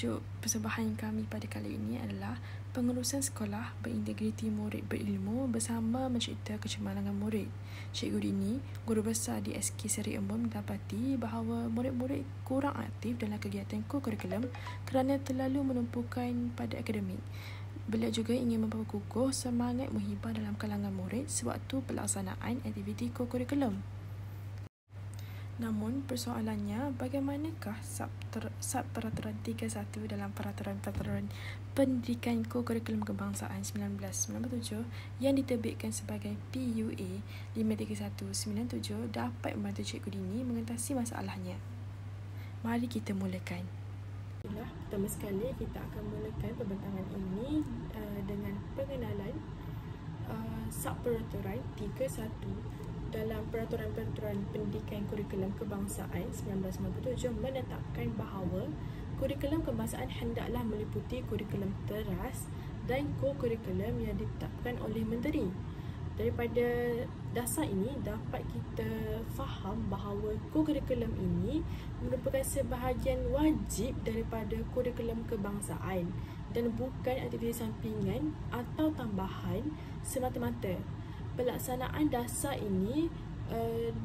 Tajuk persembahan kami pada kali ini adalah pengurusan sekolah berintegriti murid berilmu bersama mencipta kecemerlangan murid. Cikgu Dini, guru besar di SK Seri Embun, mendapati bahawa murid-murid kurang aktif dalam kegiatan kurikulum kerana terlalu menumpukan pada akademik. Beliau juga ingin memperkukuh semangat muhibah dalam kalangan murid sewaktu pelaksanaan aktiviti kurikulum. Namun, persoalannya, bagaimanakah sub peraturan 31 dalam peraturan pendidikan kurikulum kebangsaan 1997 yang diterbitkan sebagai PUA 53197 dapat membantu Cikgu Dini mengatasi masalahnya. Mari kita mulakan. Pertama sekali, kita akan mulakan pembentangan ini dengan pengenalan sub peraturan 31 dalam peraturan pendidikan kurikulum kebangsaan 1997 menetapkan bahawa kurikulum kebangsaan hendaklah meliputi kurikulum teras dan kurikulum yang ditetapkan oleh menteri. Daripada dasar ini dapat kita faham bahawa kurikulum ini merupakan sebahagian wajib daripada kurikulum kebangsaan dan bukan aktiviti sampingan atau tambahan semata-mata. Pelaksanaan dasar ini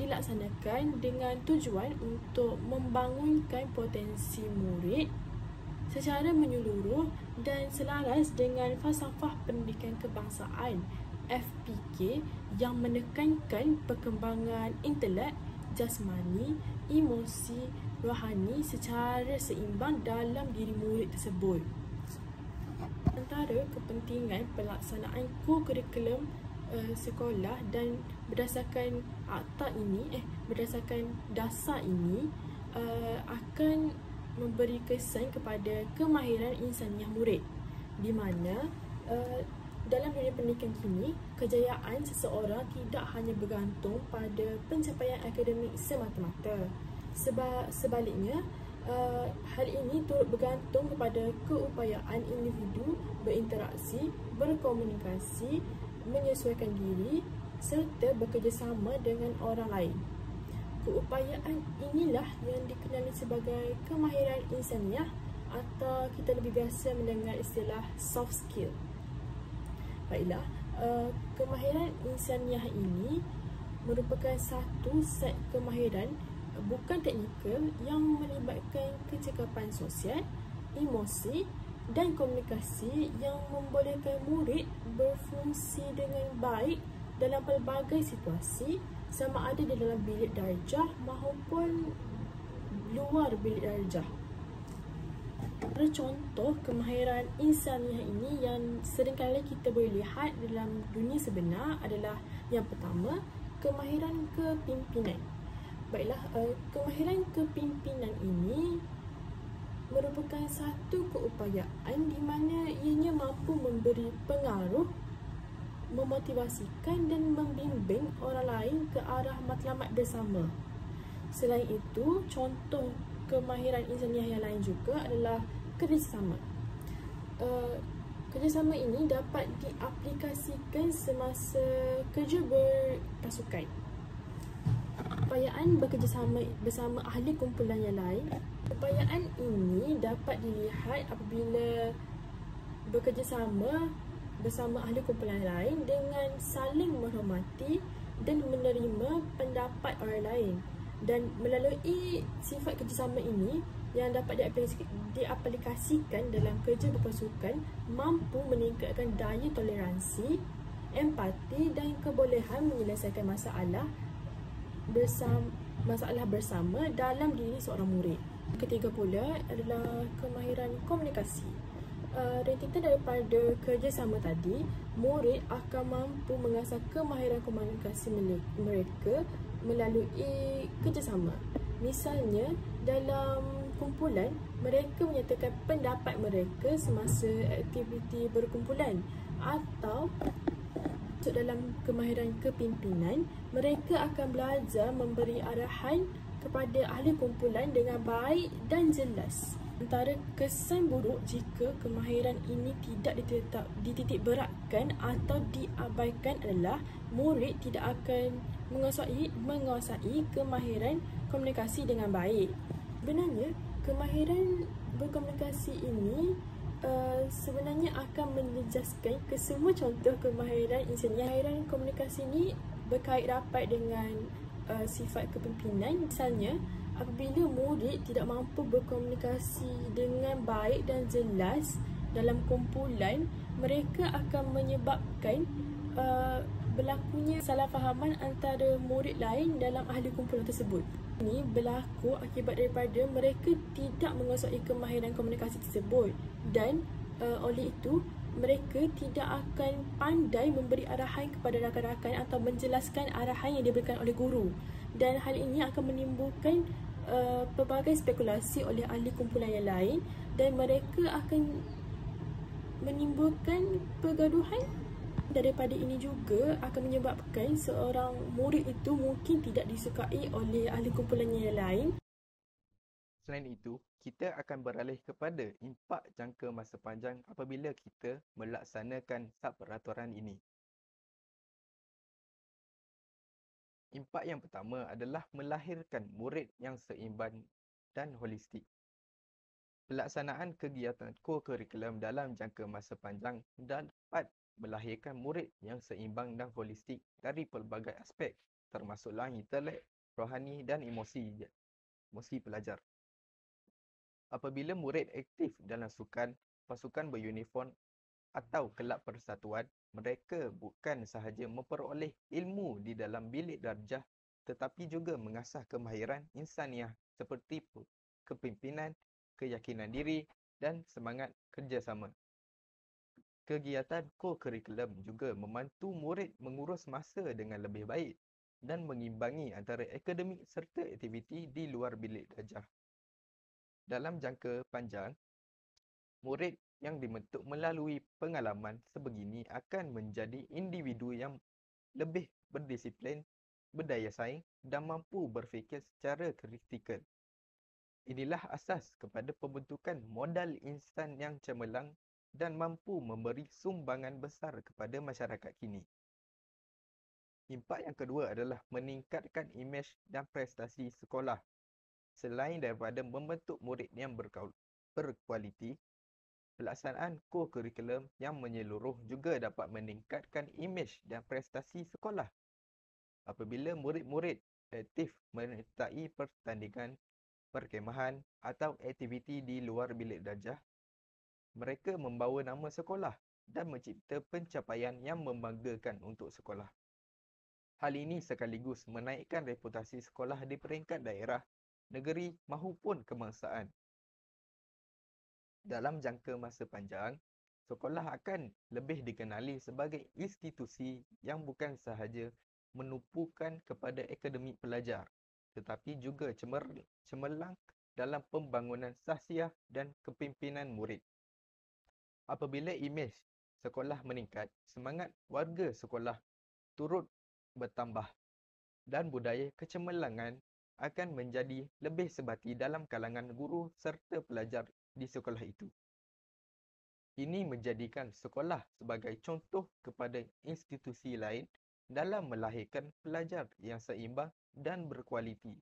dilaksanakan dengan tujuan untuk membangunkan potensi murid secara menyeluruh dan selaras dengan falsafah pendidikan kebangsaan FPK yang menekankan perkembangan intelek, jasmani, emosi, rohani secara seimbang dalam diri murid tersebut. Antara kepentingan pelaksanaan kurikulum sekolah dan berdasarkan akta ini, berdasarkan dasar ini akan memberi kesan kepada kemahiran insaniah murid, di mana dalam dunia pendidikan kini, kejayaan seseorang tidak hanya bergantung pada pencapaian akademik semata-mata. Sebaliknya, hal ini turut bergantung kepada keupayaan individu berinteraksi, berkomunikasi, menyesuaikan diri serta bekerjasama dengan orang lain. Keupayaan inilah yang dikenali sebagai kemahiran insaniah atau kita lebih biasa mendengar istilah soft skill. Baiklah, kemahiran insaniah ini merupakan satu set kemahiran bukan teknikal yang melibatkan kecekapan sosial, emosi dan komunikasi yang membolehkan murid berfungsi dengan baik dalam pelbagai situasi, sama ada di dalam bilik darjah maupun luar bilik darjah. Contoh kemahiran insaniah ini yang seringkali kita boleh lihat dalam dunia sebenar adalah yang pertama, kemahiran kepimpinan. Baiklah, kemahiran kepimpinan ini merupakan satu keupayaan di mana ianya mampu memberi pengaruh, memotivasikan dan membimbing orang lain ke arah matlamat bersama. Selain itu, contoh kemahiran insaniah yang lain juga adalah kerjasama. Kerjasama ini dapat diaplikasikan semasa kerja berpasukan. Keupayaan bekerjasama bersama ahli kumpulan yang lain. Keupayaan ini dapat dilihat apabila bekerjasama bersama ahli kumpulan lain dengan saling menghormati dan menerima pendapat orang lain. Dan melalui sifat kerjasama ini yang dapat diaplikasikan dalam kerja berpasukan mampu meningkatkan daya toleransi, empati dan kebolehan menyelesaikan masalah bersama dalam diri seorang murid. Ketiga pula adalah kemahiran komunikasi. Rentetan daripada kerjasama tadi, murid akan mampu mengasah kemahiran komunikasi mereka melalui kerjasama. Misalnya, dalam kumpulan, mereka menyatakan pendapat mereka semasa aktiviti berkumpulan, atau dalam kemahiran kepimpinan, mereka akan belajar memberi arahan kepada ahli kumpulan dengan baik dan jelas. Antara kesan buruk jika kemahiran ini tidak dititik beratkan atau diabaikan adalah murid tidak akan menguasai kemahiran komunikasi dengan baik. Sebenarnya, kemahiran berkomunikasi ini sebenarnya akan menjejaskan ke semua contoh kemahiran insani. Kemahiran komunikasi ini berkait rapat dengan sifat kepimpinan. Misalnya, apabila murid tidak mampu berkomunikasi dengan baik dan jelas dalam kumpulan, mereka akan menyebabkan berlakunya salah fahaman antara murid lain dalam ahli kumpulan tersebut. Ini berlaku akibat daripada mereka tidak menguasai kemahiran komunikasi tersebut dan oleh itu mereka tidak akan pandai memberi arahan kepada rakan-rakan atau menjelaskan arahan yang diberikan oleh guru, dan hal ini akan menimbulkan pelbagai spekulasi oleh ahli kumpulan yang lain dan mereka akan menimbulkan pergaduhan. Daripada ini juga akan menyebabkan seorang murid itu mungkin tidak disukai oleh ahli kumpulannya yang lain. Selain itu, kita akan beralih kepada impak jangka masa panjang apabila kita melaksanakan subperaturan ini. Impak yang pertama adalah melahirkan murid yang seimbang dan holistik. Pelaksanaan kegiatan co-curriculum dalam jangka masa panjang dapat melahirkan murid yang seimbang dan holistik dari pelbagai aspek, termasuklah intelek, rohani dan emosi pelajar. Apabila murid aktif dalam sukan, pasukan beruniform atau kelab persatuan, mereka bukan sahaja memperoleh ilmu di dalam bilik darjah tetapi juga mengasah kemahiran insaniah seperti kepimpinan, keyakinan diri dan semangat kerjasama. Kegiatan co-curriculum juga membantu murid mengurus masa dengan lebih baik dan mengimbangi antara akademik serta aktiviti di luar bilik darjah. Dalam jangka panjang, murid yang dibentuk melalui pengalaman sebegini akan menjadi individu yang lebih berdisiplin, berdaya saing dan mampu berfikir secara kritikal. Inilah asas kepada pembentukan modal insan yang cemerlang dan mampu memberi sumbangan besar kepada masyarakat kini. Impak yang kedua adalah meningkatkan imej dan prestasi sekolah. Selain daripada membentuk murid yang berkualiti, pelaksanaan co-curriculum yang menyeluruh juga dapat meningkatkan imej dan prestasi sekolah. Apabila murid-murid aktif menyertai pertandingan, perkemahan atau aktiviti di luar bilik darjah, mereka membawa nama sekolah dan mencipta pencapaian yang membanggakan untuk sekolah. Hal ini sekaligus menaikkan reputasi sekolah di peringkat daerah, negeri mahupun kebangsaan. Dalam jangka masa panjang, sekolah akan lebih dikenali sebagai institusi yang bukan sahaja menumpukan kepada akademik pelajar, tetapi juga cemerlang dalam pembangunan sahsiah dan kepimpinan murid. Apabila imej sekolah meningkat, semangat warga sekolah turut bertambah dan budaya kecemerlangan akan menjadi lebih sebati dalam kalangan guru serta pelajar di sekolah itu. Ini menjadikan sekolah sebagai contoh kepada institusi lain dalam melahirkan pelajar yang seimbang dan berkualiti.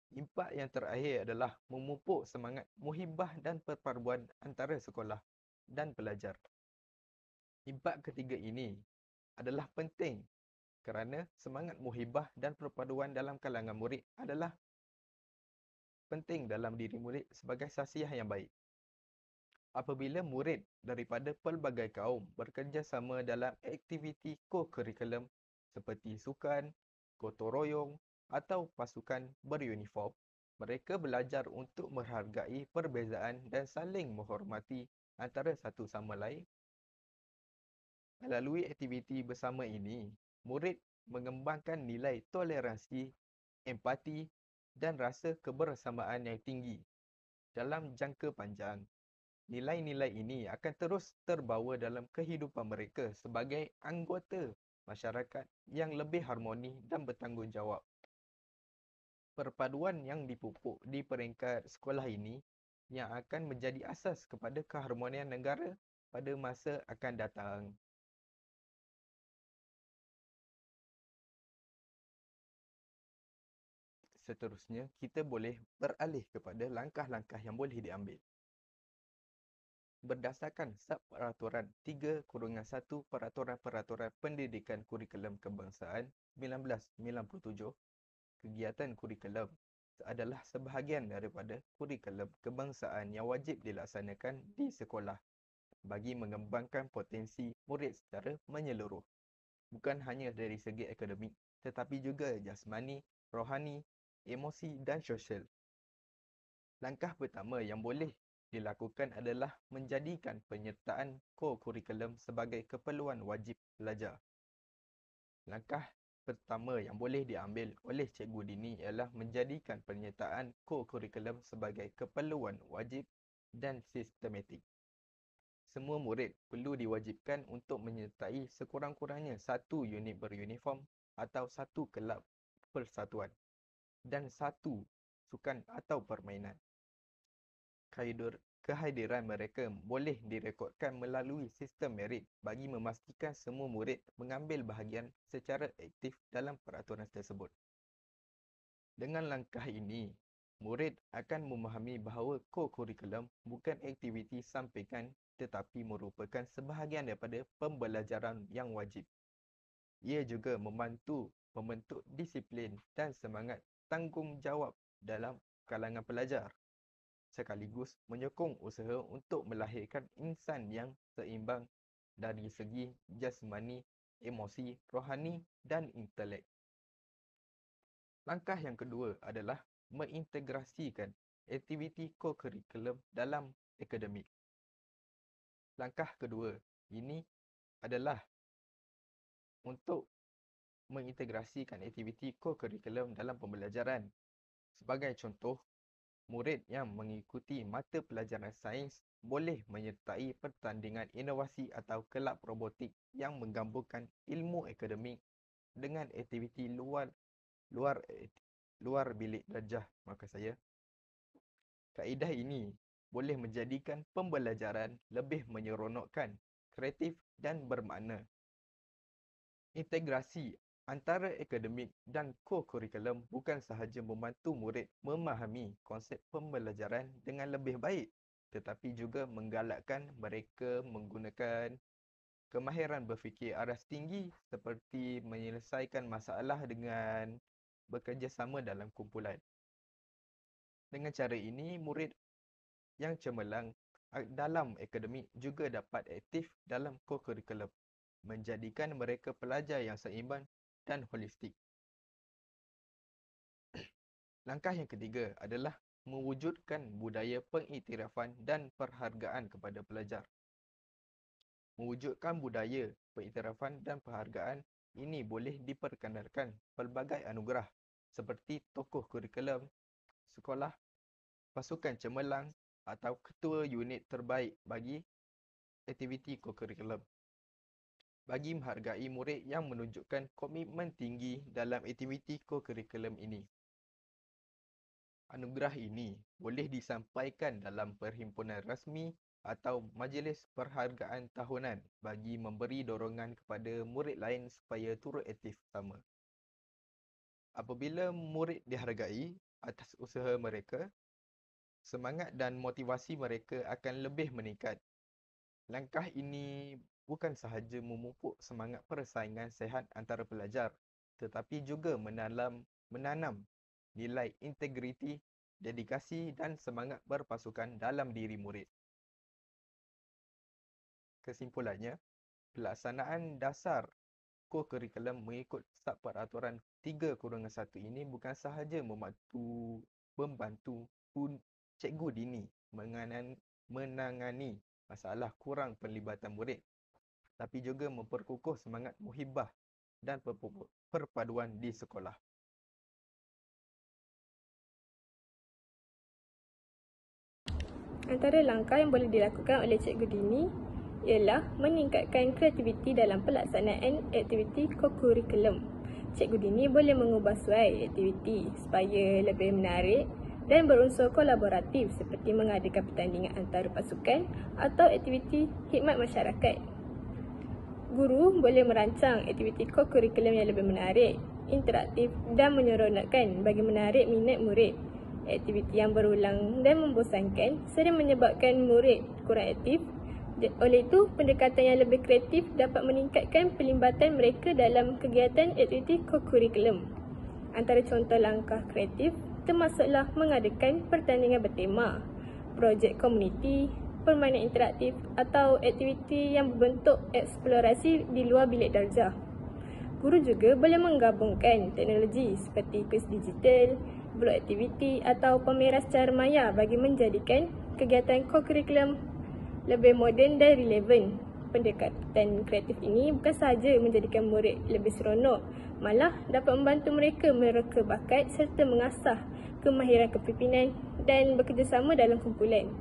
Impak yang terakhir adalah memupuk semangat muhibah dan perpaduan antara sekolah dan pelajar. Impak ketiga ini adalah penting kerana semangat muhibah dan perpaduan dalam kalangan murid adalah penting dalam diri murid sebagai sahsiah yang baik. Apabila murid daripada pelbagai kaum bekerjasama dalam aktiviti co-curriculum seperti sukan, gotong royong atau pasukan beruniform, mereka belajar untuk menghargai perbezaan dan saling menghormati antara satu sama lain. Melalui aktiviti bersama ini, murid mengembangkan nilai toleransi, empati dan rasa kebersamaan yang tinggi. Dalam jangka panjang, nilai-nilai ini akan terus terbawa dalam kehidupan mereka sebagai anggota masyarakat yang lebih harmoni dan bertanggungjawab. Perpaduan yang dipupuk di peringkat sekolah ini yang akan menjadi asas kepada keharmonian negara pada masa akan datang. Seterusnya, kita boleh beralih kepada langkah-langkah yang boleh diambil. Berdasarkan Sub-Peraturan 3/1 Peraturan Pendidikan Kurikulum Kebangsaan 1997, kegiatan kurikulum adalah sebahagian daripada kurikulum kebangsaan yang wajib dilaksanakan di sekolah bagi mengembangkan potensi murid secara menyeluruh. Bukan hanya dari segi akademik, tetapi juga jasmani, rohani, emosi dan sosial. Langkah pertama yang boleh dilakukan adalah menjadikan penyertaan co-kurikulum sebagai keperluan wajib pelajar. Langkah pertama yang boleh diambil oleh cikgu dini ialah menjadikan penyertaan co-kurikulum sebagai keperluan wajib dan sistematik. Semua murid perlu diwajibkan untuk menyertai sekurang-kurangnya satu unit beruniform atau satu kelab persatuan dan satu sukan atau permainan. Kehadiran mereka boleh direkodkan melalui sistem merit bagi memastikan semua murid mengambil bahagian secara aktif dalam peraturan tersebut. Dengan langkah ini, murid akan memahami bahawa co-kurikulum bukan aktiviti sampingan tetapi merupakan sebahagian daripada pembelajaran yang wajib. Ia juga membantu membentuk disiplin dan semangat tanggungjawab dalam kalangan pelajar, sekaligus menyokong usaha untuk melahirkan insan yang seimbang dari segi jasmani, emosi, rohani dan intelek. Langkah yang kedua adalah mengintegrasikan aktiviti co-kurikulum dalam akademik. Langkah kedua ini adalah untuk mengintegrasikan aktiviti co-kurikulum dalam pembelajaran. Sebagai contoh, murid yang mengikuti mata pelajaran sains boleh menyertai pertandingan inovasi atau kelab robotik yang menggabungkan ilmu akademik dengan aktiviti luar bilik darjah. Kaedah ini boleh menjadikan pembelajaran lebih menyeronokkan, kreatif dan bermakna. Integrasi antara akademik dan co-kurikulum bukan sahaja membantu murid memahami konsep pembelajaran dengan lebih baik, tetapi juga menggalakkan mereka menggunakan kemahiran berfikir aras tinggi seperti menyelesaikan masalah dengan bekerjasama dalam kumpulan. Dengan cara ini, murid yang cemerlang dalam akademik juga dapat aktif dalam co-kurikulum, menjadikan mereka pelajar yang seimbang dan holistik. Langkah yang ketiga adalah mewujudkan budaya pengiktirafan dan perhargaan kepada pelajar. Mewujudkan budaya pengiktirafan dan perhargaan ini boleh diperkenalkan pelbagai anugerah seperti tokoh kurikulum sekolah, pasukan cemerlang atau ketua unit terbaik bagi aktiviti co-kurikulum. Bagi menghargai murid yang menunjukkan komitmen tinggi dalam aktiviti co-kurikulum ini. Anugerah ini boleh disampaikan dalam perhimpunan rasmi atau majlis perhargaan tahunan bagi memberi dorongan kepada murid lain supaya turut aktif sama. Apabila murid dihargai atas usaha mereka, semangat dan motivasi mereka akan lebih meningkat. Langkah ini bukan sahaja memupuk semangat persaingan sihat antara pelajar, tetapi juga menanam nilai integriti, dedikasi dan semangat berpasukan dalam diri murid. Kesimpulannya, pelaksanaan dasar co-kurikulum mengikut Sub-Peraturan 3/1 ini bukan sahaja membantu cikgu dini menangani masalah kurang penlibatan murid, tapi juga memperkukuh semangat muhibah dan perpaduan di sekolah. Antara langkah yang boleh dilakukan oleh cikgu dini ialah meningkatkan kreativiti dalam pelaksanaan aktiviti co-kurikulum. Cikgu dini boleh mengubah suai aktiviti supaya lebih menarik dan berunsur kolaboratif seperti mengadakan pertandingan antara pasukan atau aktiviti khidmat masyarakat. Guru boleh merancang aktiviti co-kurikulum yang lebih menarik interaktif dan menyeronokkan bagi menarik minat murid. Aktiviti yang berulang dan membosankan sering menyebabkan murid kurang aktif. Oleh itu, pendekatan yang lebih kreatif dapat meningkatkan pelibatan mereka dalam kegiatan aktiviti kokurikulum. Antara contoh langkah kreatif termasuklah mengadakan pertandingan bertema, projek komuniti, permainan interaktif atau aktiviti yang berbentuk eksplorasi di luar bilik darjah. Guru juga boleh menggabungkan teknologi seperti kuis digital, blog aktiviti atau pameran secara maya bagi menjadikan kegiatan kokurikulum lebih moden dan relevan. Pendekatan kreatif ini bukan sahaja menjadikan murid lebih seronok, malah dapat membantu mereka mereka bakat serta mengasah kemahiran kepimpinan dan bekerjasama dalam kumpulan.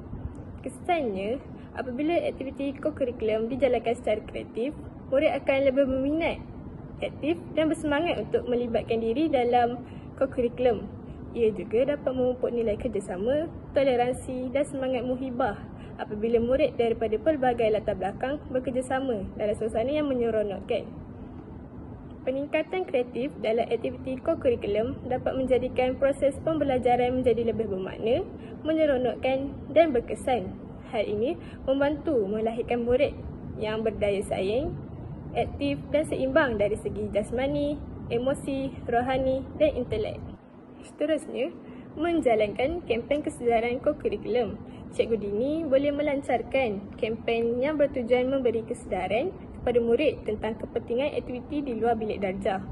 Kesannya, apabila aktiviti kokurikulum dijalankan secara kreatif, murid akan lebih berminat, aktif dan bersemangat untuk melibatkan diri dalam kokurikulum. Ia juga dapat memupuk nilai kerjasama, toleransi dan semangat muhibah apabila murid daripada pelbagai latar belakang bekerjasama dalam suasana yang menyeronokkan. Peningkatan kreatif dalam aktiviti kokurikulum dapat menjadikan proses pembelajaran menjadi lebih bermakna, menyeronokkan dan berkesan. Hal ini membantu melahirkan murid yang berdaya saing, aktif dan seimbang dari segi jasmani, emosi, rohani dan intelek. Seterusnya, menjalankan kempen kesedaran kokurikulum. Cikgu Dini boleh melancarkan kempen yang bertujuan memberi kesedaran kepada murid tentang kepentingan aktiviti di luar bilik darjah.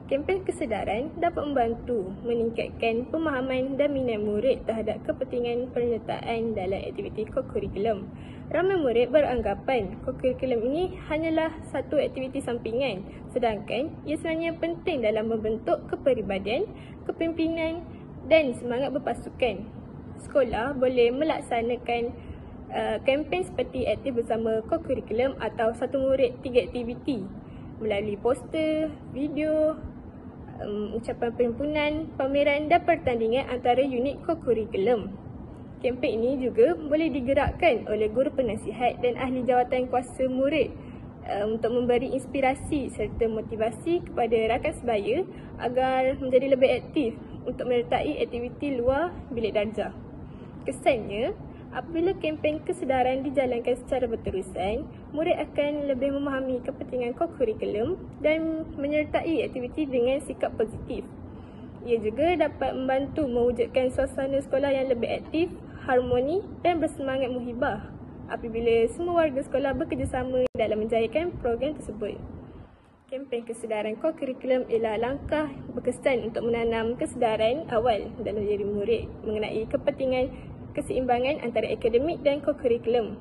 Kempen kesedaran dapat membantu meningkatkan pemahaman dan minat murid terhadap kepentingan penyertaan dalam aktiviti kokurikulum. Ramai murid beranggapan kokurikulum ini hanyalah satu aktiviti sampingan, sedangkan ia sebenarnya penting dalam membentuk kepribadian, kepimpinan dan semangat berpasukan. Sekolah boleh melaksanakan kempen seperti aktif bersama kokurikulum atau satu murid 3 aktiviti melalui poster, video, ucapan perhimpunan, pameran dan pertandingan antara unit kokurikulum. Kempen ini juga boleh digerakkan oleh guru penasihat dan ahli jawatan kuasa murid untuk memberi inspirasi serta motivasi kepada rakan sebaya agar menjadi lebih aktif untuk menyertai aktiviti luar bilik darjah. Kesannya, apabila kempen kesedaran dijalankan secara berterusan, murid akan lebih memahami kepentingan kokurikulum dan menyertai aktiviti dengan sikap positif. Ia juga dapat membantu mewujudkan suasana sekolah yang lebih aktif, harmoni dan bersemangat muhibah apabila semua warga sekolah bekerjasama dalam menjayakan program tersebut. Kempen kesedaran kokurikulum ialah langkah berkesan untuk menanam kesedaran awal dalam diri murid mengenai kepentingan keseimbangan antara akademik dan kokurikulum.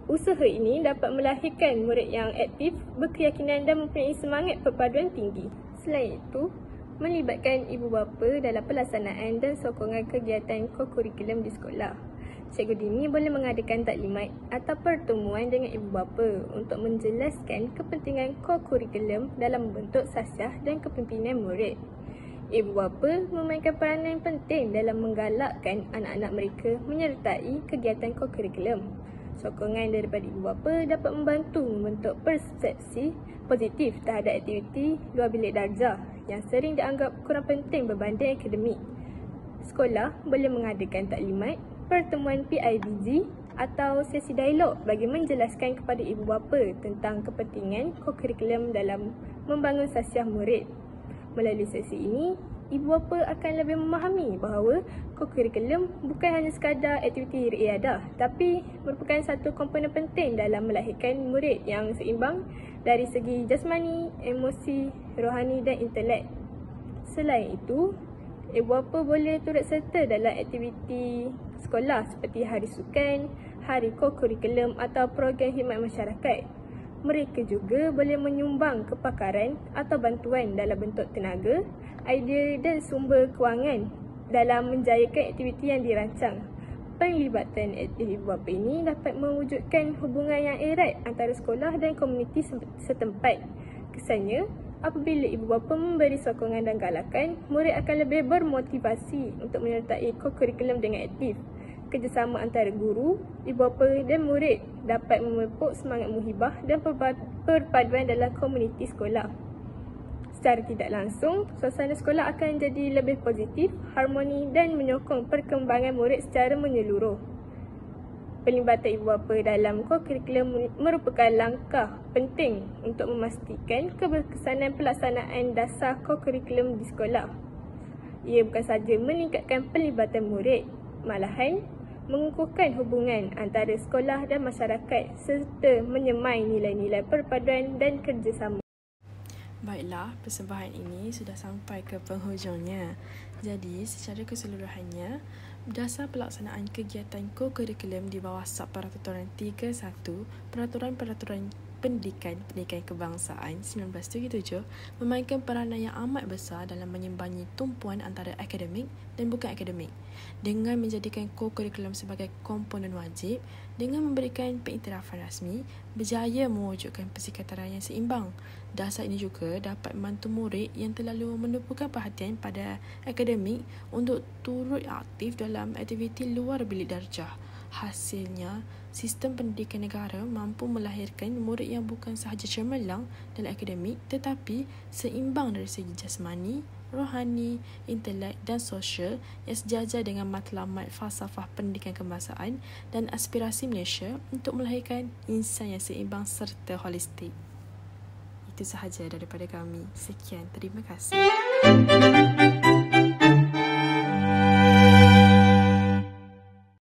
Usaha ini dapat melahirkan murid yang aktif, berkeyakinan dan mempunyai semangat perpaduan tinggi. Selain itu, melibatkan ibu bapa dalam pelaksanaan dan sokongan kegiatan kokurikulum di sekolah. Cikgu Dini boleh mengadakan taklimat atau pertemuan dengan ibu bapa untuk menjelaskan kepentingan kokurikulum dalam membentuk sasiah dan kepimpinan murid. Ibu bapa memainkan peranan penting dalam menggalakkan anak-anak mereka menyertai kegiatan kokurikulum. Sokongan daripada ibu bapa dapat membantu membentuk persepsi positif terhadap aktiviti luar bilik darjah yang sering dianggap kurang penting berbanding akademik. Sekolah boleh mengadakan taklimat, pertemuan PIBG atau sesi dialog bagi menjelaskan kepada ibu bapa tentang kepentingan kokurikulum dalam membangun sasiah murid. Melalui sesi ini, ibu bapa akan lebih memahami bahawa kokurikulum bukan hanya sekadar aktiviti riadah, tapi merupakan satu komponen penting dalam melahirkan murid yang seimbang dari segi jasmani, emosi, rohani dan intelek. Selain itu, ibu bapa boleh turut serta dalam aktiviti sekolah seperti hari sukan, hari kokurikulum atau program khidmat masyarakat. Mereka juga boleh menyumbang kepakaran atau bantuan dalam bentuk tenaga, idea dan sumber kewangan dalam menjayakan aktiviti yang dirancang. Penglibatan ibu bapa ini dapat mewujudkan hubungan yang erat antara sekolah dan komuniti setempat. Kesannya, apabila ibu bapa memberi sokongan dan galakan, murid akan lebih bermotivasi untuk menyertai kokurikulum dengan aktif. Kerjasama antara guru, ibu bapa dan murid dapat memupuk semangat muhibah dan perpaduan dalam komuniti sekolah. secara tidak langsung, suasana sekolah akan jadi lebih positif, harmoni dan menyokong perkembangan murid secara menyeluruh. Pelibatan ibu bapa dalam co-curriculum merupakan langkah penting untuk memastikan keberkesanan pelaksanaan dasar co-curriculum di sekolah. Ia bukan sahaja meningkatkan pelibatan murid, malahan mengukuhkan hubungan antara sekolah dan masyarakat serta menyemai nilai-nilai perpaduan dan kerjasama. Baiklah, persembahan ini sudah sampai ke penghujungnya. Jadi, secara keseluruhannya, dasar pelaksanaan kegiatan co-curriculum di bawah Subperaturan 31 Peraturan Pendidikan Kebangsaan 1977 memainkan peranan yang amat besar dalam menyimbangi tumpuan antara akademik dan bukan akademik dengan menjadikan co-curriculum sebagai komponen wajib dengan memberikan pengiktirafan rasmi berjaya mewujudkan persekitaran yang seimbang. Dasar ini juga dapat membantu murid yang terlalu menumpukan perhatian pada akademik untuk turut aktif dalam aktiviti luar bilik darjah. Hasilnya, sistem pendidikan negara mampu melahirkan murid yang bukan sahaja cemerlang dalam akademik tetapi seimbang dari segi jasmani, rohani, intelek dan sosial yang sejajar dengan matlamat falsafah pendidikan kebangsaan dan aspirasi Malaysia untuk melahirkan insan yang seimbang serta holistik. Itu sahaja daripada kami. Sekian, terima kasih.